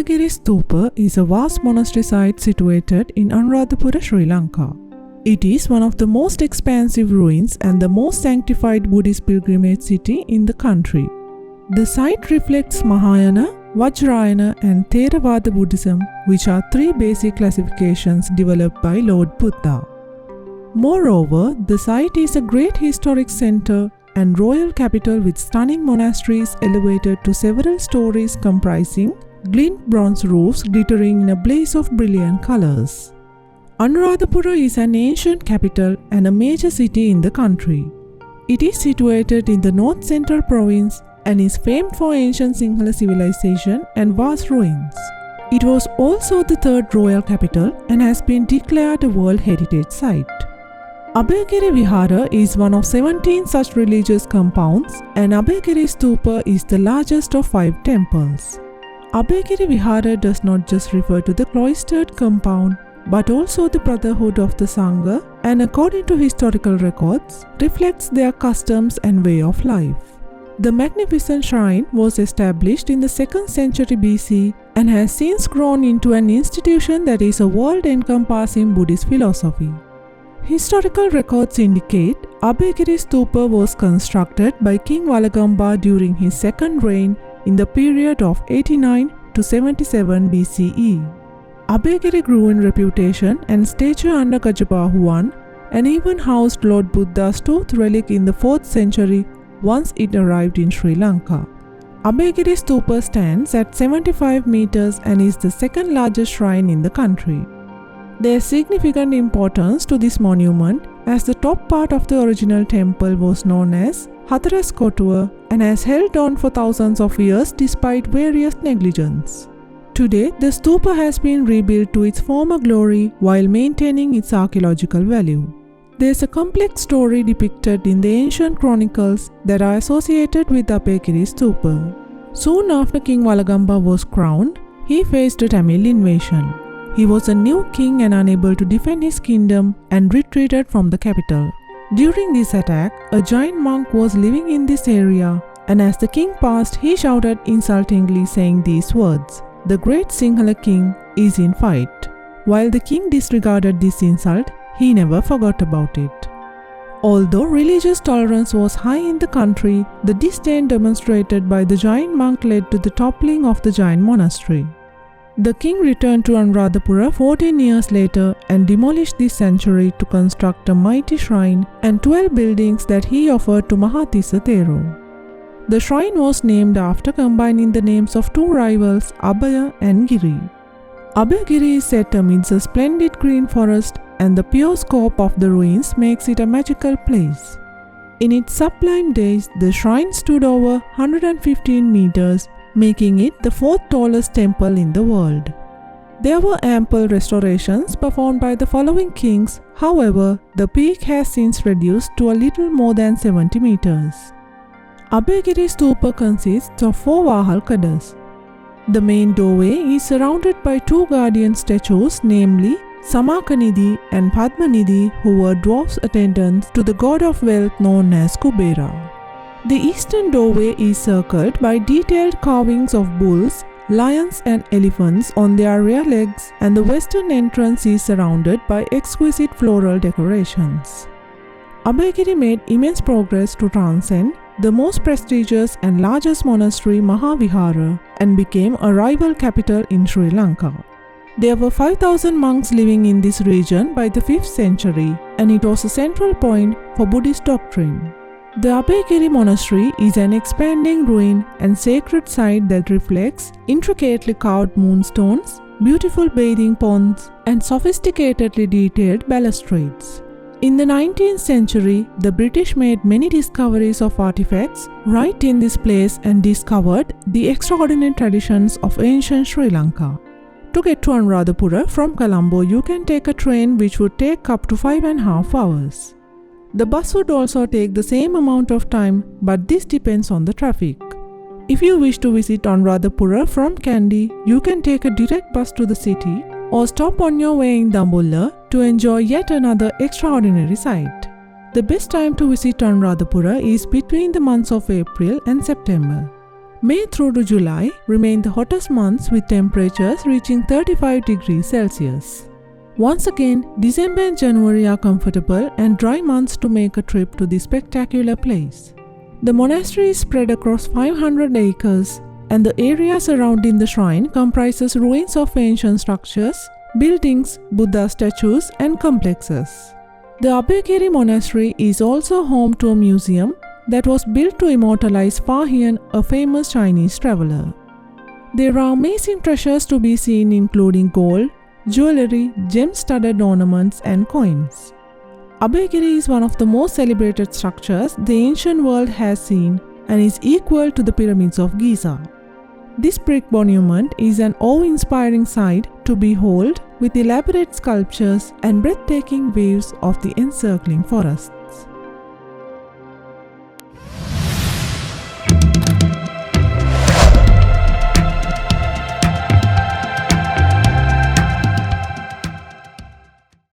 Abhayagiri Stupa is a vast monastery site situated in Anuradhapura, Sri Lanka. It is one of the most expansive ruins and the most sanctified Buddhist pilgrimage city in the country. The site reflects Mahayana, Vajrayana and Theravada Buddhism, which are three basic classifications developed by Lord Buddha. Moreover, the site is a great historic center and royal capital with stunning monasteries elevated to several stories comprising glint bronze roofs glittering in a blaze of brilliant colors. Anuradhapura is an ancient capital and a major city in the country. It is situated in the north central province and is famed for ancient Sinhala civilization and vast ruins. It was also the third royal capital and has been declared a World Heritage Site. Abhayagiri Vihara is one of 17 such religious compounds, and Abhayagiri Stupa is the largest of 5 temples. Abhayagiri Vihara does not just refer to the cloistered compound, but also the brotherhood of the Sangha, and according to historical records, reflects their customs and way of life. The magnificent shrine was established in the 2nd century BC and has since grown into an institution that is a world-encompassing Buddhist philosophy. Historical records indicate Abhayagiri Stupa was constructed by King Valagamba during his second reign in the period of 89 to 77 BCE. Abhayagiri grew in reputation and stature under Gajabahu I and even housed Lord Buddha's tooth relic in the 4th century once it arrived in Sri Lanka. Abhayagiri Stupa stands at 75 meters and is the second largest shrine in the country. There is significant importance to this monument as the top part of the original temple was known as Hatharas Kotuwa and has held on for thousands of years despite various negligence. Today, the stupa has been rebuilt to its former glory while maintaining its archaeological value. There is a complex story depicted in the ancient chronicles that are associated with Abhayagiri Stupa. Soon after King Valagamba was crowned, he faced a Tamil invasion. He was a new king and unable to defend his kingdom and retreated from the capital. During this attack, a giant monk was living in this area, and as the king passed, he shouted insultingly saying these words, "The great Sinhala king is in fight." While the king disregarded this insult, he never forgot about it. Although religious tolerance was high in the country, the disdain demonstrated by the giant monk led to the toppling of the giant monastery. The king returned to Anuradhapura 14 years later and demolished this sanctuary to construct a mighty shrine and 12 buildings that he offered to Mahatissa Thero. The shrine was named after combining the names of two rivals, Abhaya and Giri. Abhayagiri is set amidst a splendid green forest, and the pure scope of the ruins makes it a magical place. In its sublime days, the shrine stood over 115 meters, making it the 4th tallest temple in the world. There were ample restorations performed by the following kings, however, the peak has since reduced to a little more than 70 meters. Abhayagiri Stupa consists of 4 Vahalkadas. The main doorway is surrounded by 2 guardian statues, namely Samakanidhi and Padmanidhi, who were dwarfs attendants to the god of wealth known as Kubera. The eastern doorway is circled by detailed carvings of bulls, lions and elephants on their rear legs, and the western entrance is surrounded by exquisite floral decorations. Abhayagiri made immense progress to transcend the most prestigious and largest monastery, Mahavihara, and became a rival capital in Sri Lanka. There were 5,000 monks living in this region by the 5th century, and it was a central point for Buddhist doctrine. The Abhayagiri Monastery is an expanding ruin and sacred site that reflects intricately carved moonstones, beautiful bathing ponds, and sophisticatedly detailed balustrades. In the 19th century, the British made many discoveries of artifacts right in this place and discovered the extraordinary traditions of ancient Sri Lanka. To get to Anuradhapura from Colombo, you can take a train which would take up to 5.5 hours. The bus would also take the same amount of time, but this depends on the traffic. If you wish to visit Anuradhapura from Kandy, you can take a direct bus to the city or stop on your way in Dambulla to enjoy yet another extraordinary sight. The best time to visit Anuradhapura is between the months of April and September. May through to July remain the hottest months with temperatures reaching 35 degrees Celsius. Once again, December and January are comfortable and dry months to make a trip to this spectacular place. The monastery is spread across 500 acres, and the area surrounding the shrine comprises ruins of ancient structures, buildings, Buddha statues, and complexes. The Abhayagiri Monastery is also home to a museum that was built to immortalize Fa Hien, a famous Chinese traveler. There are amazing treasures to be seen, including gold, jewelry, gem-studded ornaments, and coins. Abhayagiri is one of the most celebrated structures the ancient world has seen and is equal to the pyramids of Giza. This brick monument is an awe-inspiring sight to behold, with elaborate sculptures and breathtaking views of the encircling forests.